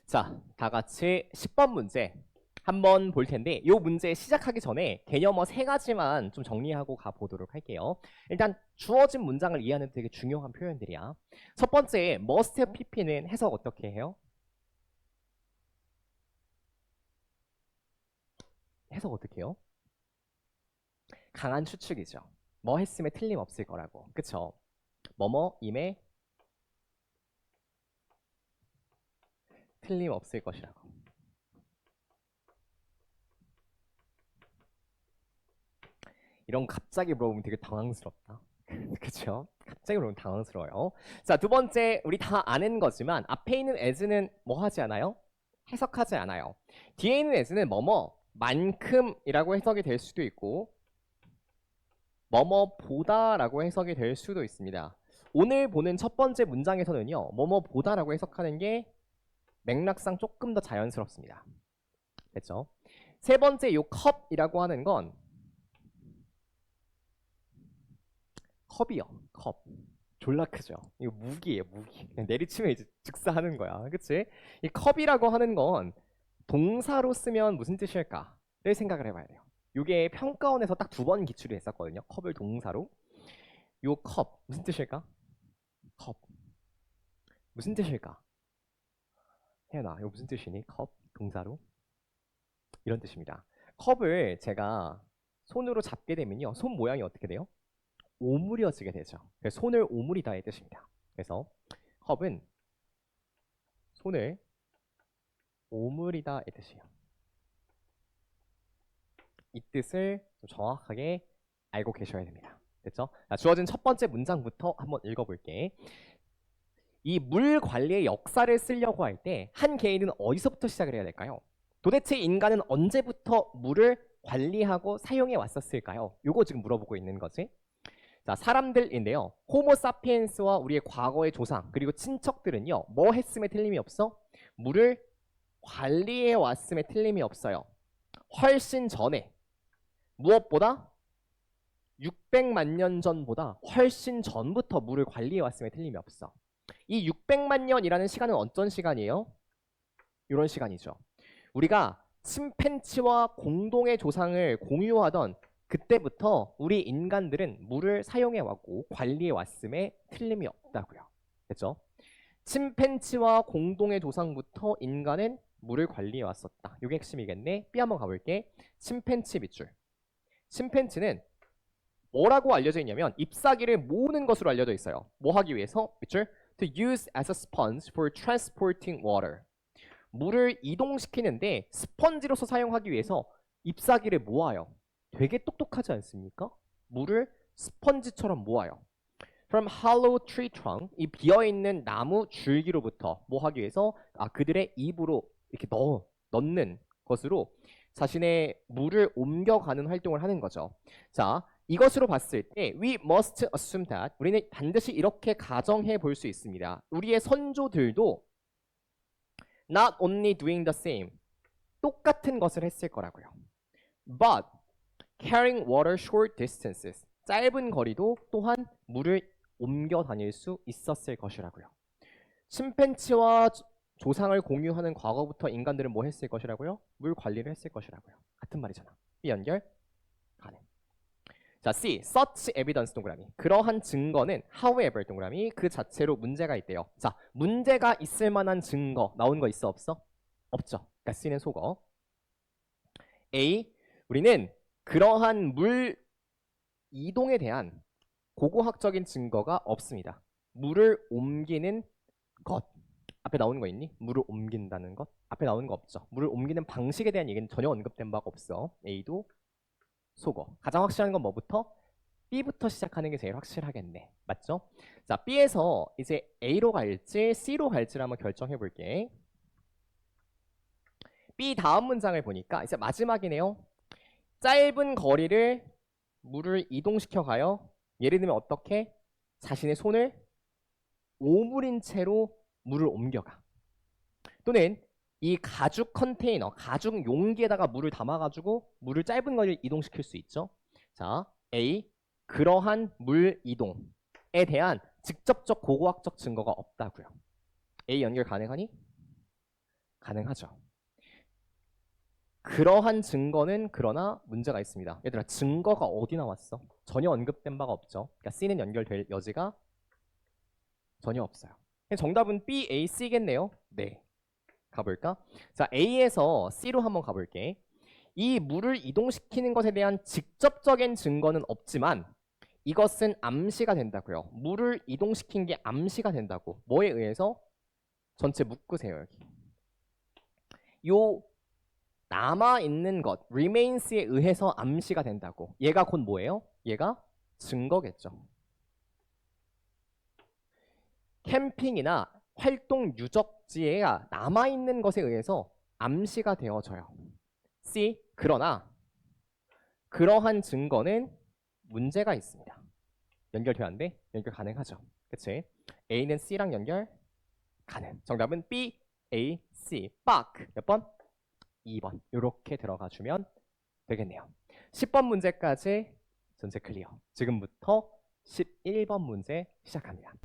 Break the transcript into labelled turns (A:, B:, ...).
A: 자, 다 같이 10번 문제 한번 볼 텐데 이 문제 시작하기 전에 개념어 세 가지만 좀 정리하고 가보도록 할게요. 일단 주어진 문장을 이해하는 데 되게 중요한 표현들이야. 첫 번째, must have pp는 해석 어떻게 해요? 해석 어떻게 해요? 강한 추측이죠. 뭐 했으면 틀림없을 거라고. 그쵸? 뭐뭐임에 틀림없을 것이라고. 이런 거 갑자기 물어보면 되게 당황스럽다. 그쵸? 갑자기 물어보면 당황스러워요. 자, 두 번째, 우리 다 아는 거지만 앞에 있는 as는 뭐 하지 않아요? 해석하지 않아요. 뒤에 있는 as는 만큼이라고 해석이 될 수도 있고 뭐뭐보다라고 해석이 될 수도 있습니다. 오늘 보는 첫 번째 문장에서는요. 뭐뭐보다라고 해석하는 게 맥락상 조금 더 자연스럽습니다. 됐죠? 세 번째 요 컵이라고 하는 건 컵이요. 컵. 졸라 크죠. 이거 무기예요. 무기. 그냥 내리치면 이제 즉사하는 거야. 그치? 이 컵이라고 하는 건 동사로 쓰면 무슨 뜻일까를 생각을 해봐야 돼요. 이게 평가원에서 딱 두 번 기출이 했었거든요. 컵을 동사로. 요 컵 무슨 뜻일까? 컵 무슨 뜻일까? 혜연아 이거 무슨 뜻이니? 컵 동사로 이런 뜻입니다. 컵을 제가 손으로 잡게 되면요. 손 모양이 어떻게 돼요? 오므려지게 되죠. 그래서 손을 오므리다의 뜻입니다. 그래서 컵은 손을 오므리다의 뜻이에요. 이 뜻을 좀 정확하게 알고 계셔야 됩니다. 됐죠? 자, 주어진 첫 번째 문장부터 한번 읽어볼게. 이 물 관리의 역사를 쓰려고 할 때 한 개인은 어디서부터 시작을 해야 될까요? 도대체 인간은 언제부터 물을 관리하고 사용해 왔었을까요? 요거 지금 물어보고 있는 거지. 자, 사람들인데요. 호모사피엔스와 우리의 과거의 조상 그리고 친척들은요. 뭐 했음에 틀림이 없어? 물을 관리해 왔음에 틀림이 없어요. 훨씬 전에 무엇보다 600만 년 전보다 훨씬 전부터 물을 관리해 왔음에 틀림이 없어. 이 600만 년이라는 시간은 어떤 시간이에요? 이런 시간이죠. 우리가 침팬치와 공동의 조상을 공유하던 그때부터 우리 인간들은 물을 사용해 왔고 관리해 왔음에 틀림이 없다고요. 됐죠? 침팬치와 공동의 조상부터 인간은 물을 관리해 왔었다. 이게 핵심이겠네. B 한번 가볼게. 침팬치 밑줄. 침팬치는 뭐라고 알려져 있냐면 잎사귀를 모으는 것으로 알려져 있어요. 뭐 하기 위해서? 밑줄. To use as a sponge for transporting water. 물을 이동시키는데 스펀지로서 사용하기 위해서 잎사귀를 모아요. 되게 똑똑하지 않습니까? 물을 스펀지처럼 모아요. From hollow tree trunk, 이 비어있는 나무 줄기로부터 뭐 하기 위해서 그들의 입으로 이렇게 넣는 것으로 자신의 물을 옮겨가는 활동을 하는 거죠. 자, 이것으로 봤을 때 we must assume that 우리는 반드시 이렇게 가정해 볼 수 있습니다. 우리의 선조들도 not only doing the same 똑같은 것을 했을 거라고요. But carrying water short distances 짧은 거리도 또한 물을 옮겨 다닐 수 있었을 것이라고요. 침팬치와 조상을 공유하는 과거부터 인간들은 뭐 했을 것이라고요? 물 관리를 했을 것이라고요. 같은 말이잖아. B 연결 가능. 자, C. Such evidence 동그라미. 그러한 증거는 however 동그라미 그 자체로 문제가 있대요. 자, 문제가 있을 만한 증거 나온 거 있어 없어? 없죠. 그러니까 C는 속어. A. 우리는 그러한 물 이동에 대한 고고학적인 증거가 없습니다. 물을 옮기는 것. 앞에 나오는 거 있니? 물을 옮긴다는 것? 앞에 나오는 거 없죠. 물을 옮기는 방식에 대한 얘기는 전혀 언급된 바가 없어. A도 속어. 가장 확실한 건 뭐부터? B부터 시작하는 게 제일 확실하겠네. 맞죠? 자, B에서 이제 A로 갈지 C로 갈지를 한번 결정해 볼게. B 다음 문장을 보니까 이제 마지막이네요. 짧은 거리를 물을 이동시켜 가요. 예를 들면 어떻게? 자신의 손을 오므린 채로 물을 옮겨가. 또는 이 가죽 컨테이너, 가죽 용기에다가 물을 담아가지고 물을 짧은 거리를 이동시킬 수 있죠. 자, A. 그러한 물 이동에 대한 직접적 고고학적 증거가 없다고요. A 연결 가능하니? 가능하죠. 그러한 증거는 그러나 문제가 있습니다. 얘들아, 증거가 어디 나왔어? 전혀 언급된 바가 없죠. 그러니까 C는 연결될 여지가 전혀 없어요. 정답은 B, A, C겠네요. 네. 가볼까? 자, A에서 C로 한번 가볼게. 이 물을 이동시키는 것에 대한 직접적인 증거는 없지만 이것은 암시가 된다고요. 물을 이동시킨 게 암시가 된다고. 뭐에 의해서? 전체 묶으세요, 여기. 요 남아있는 것, remains에 의해서 암시가 된다고. 얘가 곧 뭐예요? 얘가 증거겠죠. 캠핑이나 활동 유적지가 남아있는 것에 의해서 암시가 되어져요. C. 그러나 그러한 증거는 문제가 있습니다. 연결돼야 안 돼? 연결 가능하죠. 그치? A는 C랑 연결 가능. 정답은 B, A, C. 빡! 몇 번? 2번. 이렇게 들어가 주면 되겠네요. 10번 문제까지 전체 클리어. 지금부터 11번 문제 시작합니다.